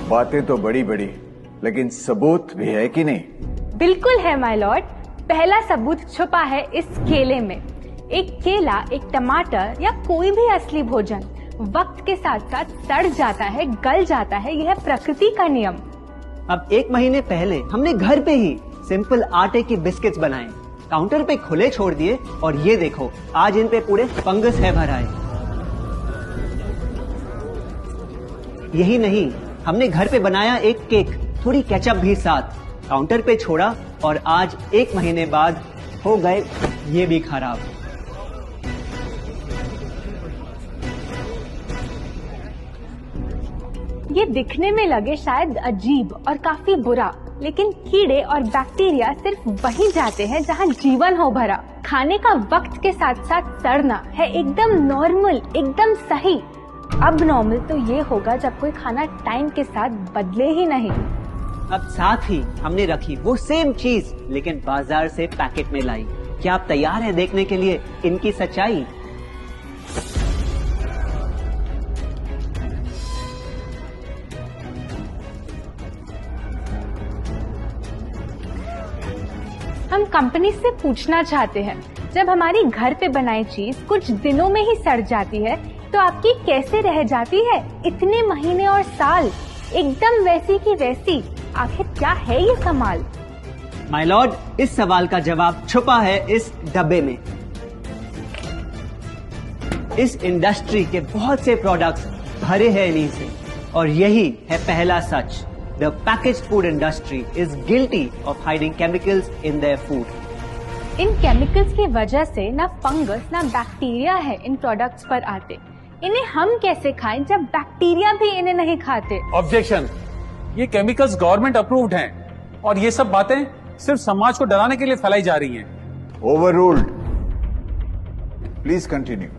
बातें तो बड़ी बड़ी, लेकिन सबूत भी है कि नहीं? बिल्कुल है माय लॉर्ड। पहला सबूत छुपा है इस केले में। एक केला, एक टमाटर या कोई भी असली भोजन वक्त के साथ साथ सड़ जाता है, गल जाता है। यह प्रकृति का नियम। अब 1 महीने पहले हमने घर पे ही सिंपल आटे की बिस्किट्स बनाए, काउंटर पे खुले छोड़ दिए और ये देखो आज इन पे पूरे फंगस है भर आए। यही नहीं, हमने घर पे बनाया एक केक, थोड़ी केचप भी साथ, काउंटर पे छोड़ा और आज 1 महीने बाद हो गए ये भी खराब। ये दिखने में लगे शायद अजीब और काफी बुरा, लेकिन कीड़े और बैक्टीरिया सिर्फ वहीं जाते हैं जहां जीवन हो भरा। खाने का वक्त के साथ साथ सड़ना है एकदम नॉर्मल, एकदम सही। अब नॉर्मल तो ये होगा जब कोई खाना टाइम के साथ बदले ही नहीं। अब साथ ही हमने रखी वो सेम चीज, लेकिन बाजार से पैकेट में लाई। क्या आप तैयार हैं देखने के लिए इनकी सच्चाई? हम कंपनी से पूछना चाहते हैं, जब हमारी घर पे बनाई चीज कुछ दिनों में ही सड़ जाती है तो आपकी कैसे रह जाती है इतने महीने और साल, एकदम वैसी की वैसी? आखिर क्या है ये कमाल? माय लॉर्ड, इस सवाल का जवाब छुपा है इस डब्बे में। इस इंडस्ट्री के बहुत से प्रोडक्ट्स भरे हैं इन्हीं से, और यही है पहला सच। The packaged food industry is guilty of hiding chemicals in their food. In chemicals की वजह से ना फंगस ना बैक्टीरिया है इन प्रोडक्ट्स पर आते। इन्हें हम कैसे खाएं जब बैक्टीरिया भी इन्हें नहीं खाते? ऑब्जेक्शन, ये केमिकल्स गवर्नमेंट अप्रूव्ड हैं और ये सब बातें सिर्फ समाज को डराने के लिए फैलाई जा रही हैं। Overruled. Please continue.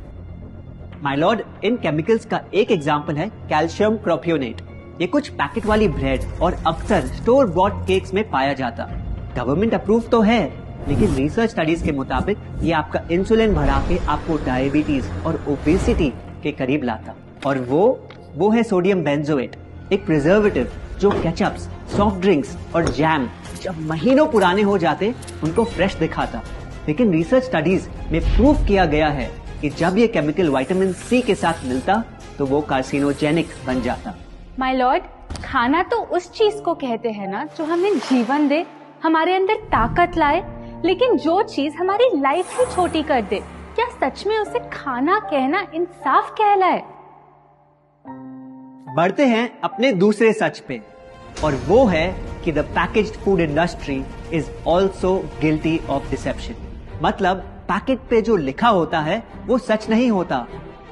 My Lord, in chemicals का एक एग्जांपल है कैल्शियम प्रोपियोनेट। ये कुछ पैकेट वाली ब्रेड और अक्सर स्टोर बॉट केक्स में पाया जाता। गवर्नमेंट अप्रूव तो है, लेकिन रिसर्च स्टडीज के मुताबिक ये आपका इंसुलिन बढ़ा के आपको डायबिटीज और ओबेसिटी के करीब लाता। और वो है सोडियम बेंजोएट, एक प्रिजर्वेटिव जो केचप्स, सॉफ्ट ड्रिंक्स और जैम जब महीनों पुराने हो जाते उनको फ्रेश दिखाता। लेकिन रिसर्च स्टडीज में प्रूव किया गया है कि जब ये केमिकल विटामिन सी के साथ मिलता तो वो कार्सिनोजेनिक बन जाता। माय लॉर्ड, खाना तो उस चीज को कहते हैं ना जो हमें जीवन दे, हमारे अंदर ताकत लाए। लेकिन जो चीज हमारी लाइफ ही छोटी कर दे, क्या सच में उसे खाना कहना इंसाफ कहलाए? बढ़ते हैं अपने दूसरे सच पे, और वो है कि the packaged food industry is also guilty of deception. मतलब पैकेट पे जो लिखा होता है वो सच नहीं होता,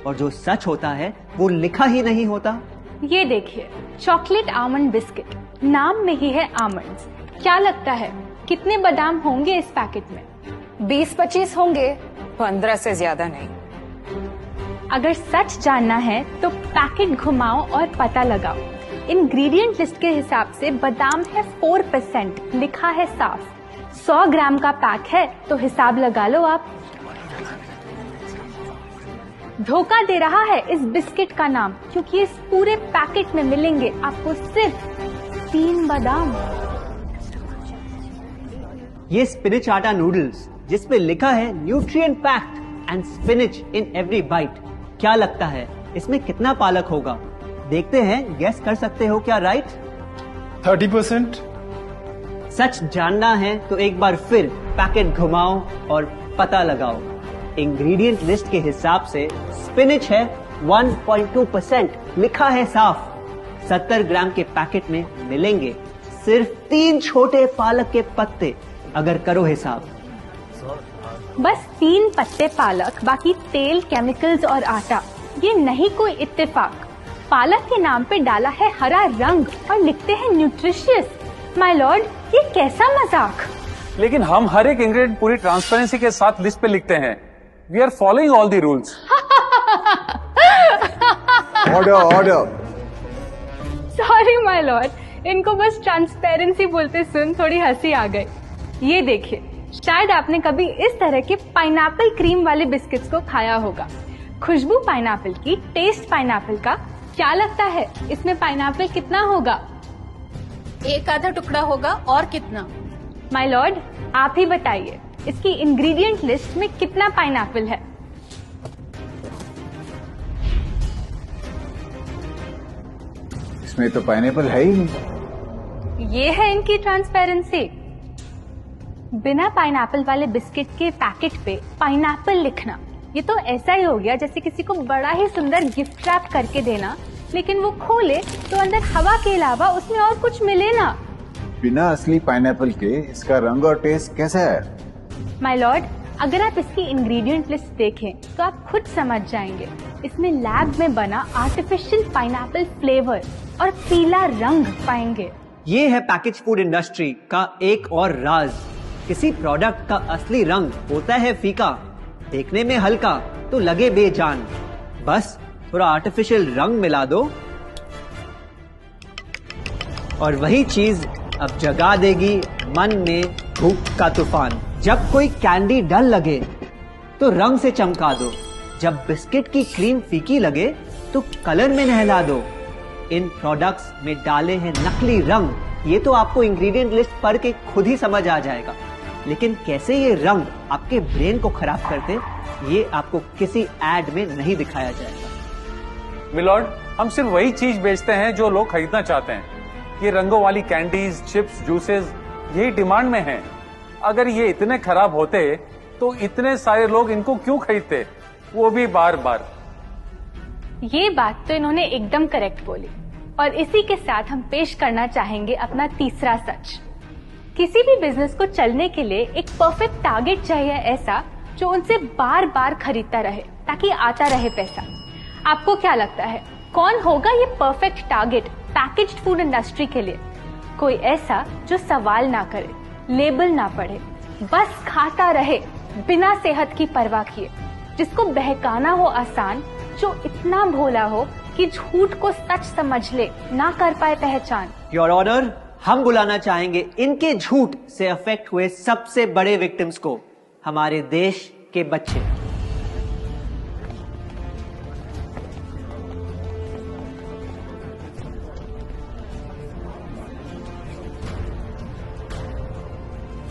और जो सच होता है वो लिखा ही नहीं होता। ये देखिए, चॉकलेट आमंड बिस्किट, नाम में ही है आमंड्स। क्या लगता है कितने बादाम होंगे इस पैकेट में? 20-25 होंगे, 15 से ज्यादा नहीं। अगर सच जानना है तो पैकेट घुमाओ और पता लगाओ। इंग्रेडिएंट लिस्ट के हिसाब से बादाम है 4%, लिखा है साफ। 100 ग्राम का पैक है तो हिसाब लगा लो आप। धोखा दे रहा है इस बिस्किट का नाम, क्योंकि इस पूरे पैकेट में मिलेंगे आपको सिर्फ 3 बादाम। ये स्पिनच आटा नूडल्स जिसपे लिखा है nutrient packed and spinach in every bite. क्या लगता है इसमें कितना पालक होगा? देखते हैं, गेस कर सकते हो क्या राइट? 30%। सच जानना है तो एक बार फिर पैकेट घुमाओ और पता लगाओ। इंग्रेडिएंट लिस्ट के हिसाब से स्पिनच है 1.2%, लिखा है साफ। 70 ग्राम के पैकेट में मिलेंगे सिर्फ 3 छोटे पालक के पत्ते, अगर करो हिसाब। बस 3 पत्ते पालक, बाकी तेल, केमिकल्स और आटा। ये नहीं कोई इत्तेफाक। पालक के नाम पे डाला है हरा रंग और लिखते हैं न्यूट्रिशियस। माय लॉर्ड, ये कैसा मजाक? लेकिन हम हर एक इंग्रेडिएंट पूरी ट्रांसपेरेंसी के साथ लिस्ट पे लिखते हैं। We are following all the rules. Order. Sorry my lord, इनको बस ट्रांसपेरेंसी बोलते सुन थोड़ी हंसी आ गई। ये देखिए, शायद आपने कभी इस तरह के पाइनएप्पल क्रीम वाले बिस्किट्स को खाया होगा। खुशबू पाइनएप्पल की, टेस्ट पाइनएप्पल का, क्या लगता है इसमें पाइनएप्पल कितना होगा? एक आधा टुकड़ा होगा, और कितना? माय लॉर्ड, आप ही बताइए, इसकी इंग्रेडिएंट लिस्ट में कितना पाइनएप्पल है? इसमें तो पाइनएप्पल है ही नहीं। ये है इनकी ट्रांसपेरेंसी। बिना पाइनएप्पल वाले बिस्किट के पैकेट पे पाइनएप्पल लिखना, ये तो ऐसा ही हो गया जैसे किसी को बड़ा ही सुंदर गिफ्ट रैप करके देना, लेकिन वो खोले तो अंदर हवा के अलावा उसमें और कुछ मिले ना। बिना असली पाइनएप्पल के इसका रंग और टेस्ट कैसा है? माय लॉर्ड, अगर आप इसकी इंग्रेडिएंट लिस्ट देखें तो आप खुद समझ जाएंगे। इसमें लैब में बना आर्टिफिशियल पाइनएप्पल फ्लेवर और पीला रंग पाएंगे। ये है पैकेज फूड इंडस्ट्री का एक और राज। किसी प्रोडक्ट का असली रंग होता है फीका, देखने में हल्का तो लगे बेजान। बस थोड़ा आर्टिफिशियल रंग मिला दो और वही चीज अब जगा देगी मन में भूख का तूफान। जब कोई कैंडी डल लगे तो रंग से चमका दो, जब बिस्किट की क्रीम फीकी लगे तो कलर में नहला दो। इन प्रोडक्ट्स में डाले हैं नकली रंग, ये तो आपको इंग्रेडिएंट लिस्ट पढ़ के खुद ही समझ आ जाएगा। लेकिन कैसे ये रंग आपके ब्रेन को खराब करते, ये आपको किसी एड में नहीं दिखाया जाएगा। मिलॉर्ड, हम सिर्फ वही चीज बेचते हैं जो लोग खरीदना चाहते हैं। ये रंगों वाली कैंडीज, चिप्स, जूसेस यही डिमांड में हैं। अगर ये इतने खराब होते तो इतने सारे लोग इनको क्यों खरीदते, वो भी बार बार। ये बात तो इन्होंने एकदम करेक्ट बोली, और इसी के साथ हम पेश करना चाहेंगे अपना तीसरा सच। किसी भी बिजनेस को चलने के लिए एक परफेक्ट टारगेट चाहिए, ऐसा जो उनसे बार बार खरीदता रहे ताकि आता रहे पैसा। आपको क्या लगता है कौन होगा ये perfect target packaged food industry के लिए? कोई ऐसा जो सवाल ना करे, लेबल ना पढ़े, बस खाता रहे बिना सेहत की परवाह किए, जिसको बहकाना हो आसान, जो इतना भोला हो कि झूठ को सच समझ ले, ना कर पाए पहचान। योर ऑनर, हम बुलाना चाहेंगे इनके झूठ से अफेक्ट हुए सबसे बड़े विक्टिम्स को, हमारे देश के बच्चे।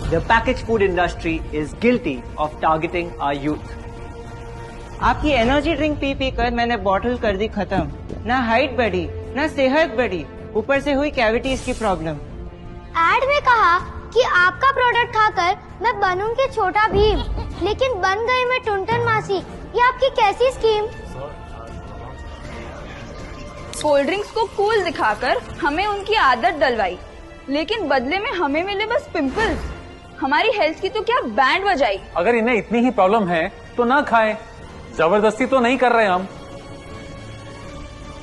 The packaged food industry is guilty of targeting our youth. आपकी एनर्जी ड्रिंक पी पी कर मैंने बॉटल कर दी खत्म। ना हाइट बढ़ी, ना सेहत बढ़ी, ऊपर से हुई कैविटीज की प्रॉब्लम। एड में कहा कि आपका प्रोडक्ट खाकर मैं बनूंगी छोटा भीम, लेकिन बन गई मैं टुनटन मासी। ये आपकी कैसी स्कीम? कोल्ड ड्रिंक्स को कूल दिखाकर हमें उनकी आदत डलवाई, लेकिन बदले में हमें मिले बस पिंपल्स। हमारी हेल्थ की तो क्या बैंड बजाई। अगर इन्हें इतनी ही प्रॉब्लम है तो ना खाएं, जबरदस्ती तो नहीं कर रहे हम।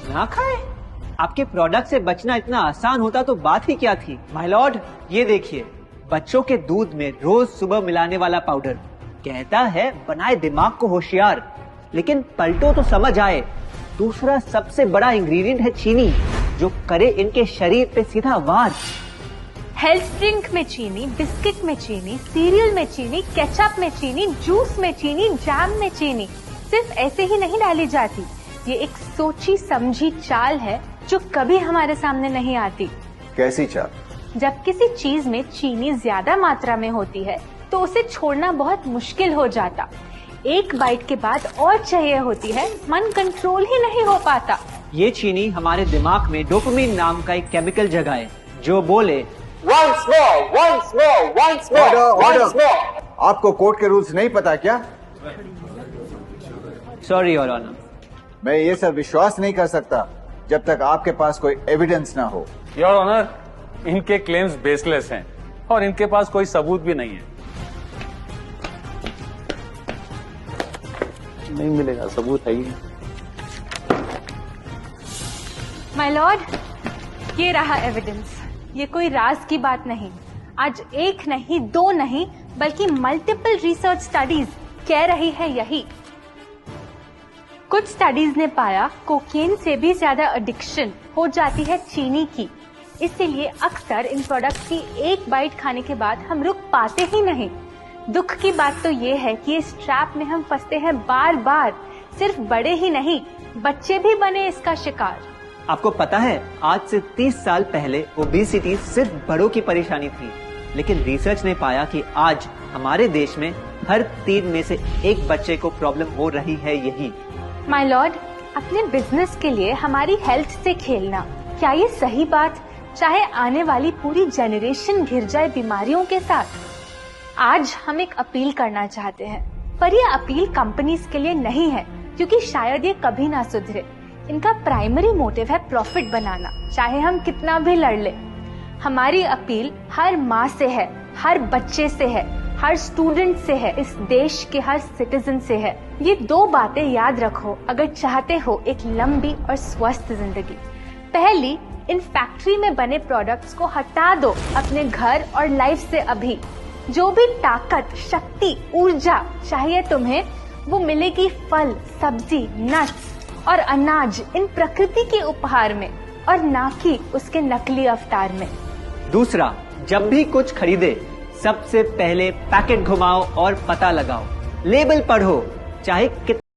ना खाए? आपके प्रोडक्ट से बचना इतना आसान होता तो बात ही क्या थी। माय लॉर्ड, ये देखिए, बच्चों के दूध में रोज सुबह मिलाने वाला पाउडर कहता है बनाए दिमाग को होशियार, लेकिन पलटो तो समझ आए। दूसरा सबसे बड़ा इंग्रेडिएंट है चीनी, जो करे इनके शरीर पे सीधा वार। हेल्थ ड्रिंक में चीनी, बिस्किट में चीनी, सीरियल में चीनी, केचप में चीनी, जूस में चीनी, जैम में चीनी सिर्फ ऐसे ही नहीं डाली जाती। ये एक सोची समझी चाल है जो कभी हमारे सामने नहीं आती। कैसी चाल? जब किसी चीज में चीनी ज्यादा मात्रा में होती है तो उसे छोड़ना बहुत मुश्किल हो जाता। एक बाइट के बाद और चाहिए होती है, मन कंट्रोल ही नहीं हो पाता। ये चीनी हमारे दिमाग में डोपामिन नाम का एक केमिकल जगाए, जो बोले Once more, once more, once more, once more. आपको कोर्ट के रूल्स नहीं पता क्या? Sorry your honour. मैं ये सब विश्वास नहीं कर सकता जब तक आपके पास कोई एविडेंस ना हो। योर ऑनर, इनके क्लेम्स बेसलेस हैं और इनके पास कोई सबूत भी नहीं है। नहीं मिलेगा, सबूत है ही। माय लॉर्ड, ये रहा एविडेंस। ये कोई राज की बात नहीं। आज एक नहीं, दो नहीं, बल्कि मल्टीपल रिसर्च स्टडीज कह रही है यही। कुछ स्टडीज ने पाया कोकेन से भी ज्यादा एडिक्शन हो जाती है चीनी की। इसीलिए अक्सर इन प्रोडक्ट्स की एक बाइट खाने के बाद हम रुक पाते ही नहीं। दुख की बात तो ये है कि इस ट्रैप में हम फंसते हैं बार बार। सिर्फ बड़े ही नहीं, बच्चे भी बने इसका शिकार। आपको पता है आज से 30 साल पहले ओबेसिटी सिर्फ बड़ों की परेशानी थी, लेकिन रिसर्च ने पाया कि आज हमारे देश में हर 3 में से 1 बच्चे को प्रॉब्लम हो रही है यही। माय लॉर्ड, अपने बिजनेस के लिए हमारी हेल्थ से खेलना, क्या ये सही बात, चाहे आने वाली पूरी जनरेशन घिर जाए बीमारियों के साथ? आज हम एक अपील करना चाहते हैं, पर ये अपील कंपनीज के लिए नहीं है, क्योंकि शायद ये कभी ना सुधरे। इनका प्राइमरी मोटिव है प्रॉफिट बनाना, चाहे हम कितना भी लड़ ले। हमारी अपील हर माँ से है, हर बच्चे से है, हर स्टूडेंट से है, इस देश के हर सिटीजन से है। ये 2 बातें याद रखो अगर चाहते हो एक लंबी और स्वस्थ जिंदगी। पहली, इन फैक्ट्री में बने प्रोडक्ट्स को हटा दो अपने घर और लाइफ से अभी। जो भी ताकत, शक्ति, ऊर्जा चाहिए तुम्हें, वो मिलेगी फल, सब्जी, नट्स और अनाज इन प्रकृति के उपहार में, और ना कि उसके नकली अवतार में। दूसरा, जब भी कुछ खरीदे सबसे पहले पैकेट घुमाओ और पता लगाओ, लेबल पढ़ो, चाहे कितना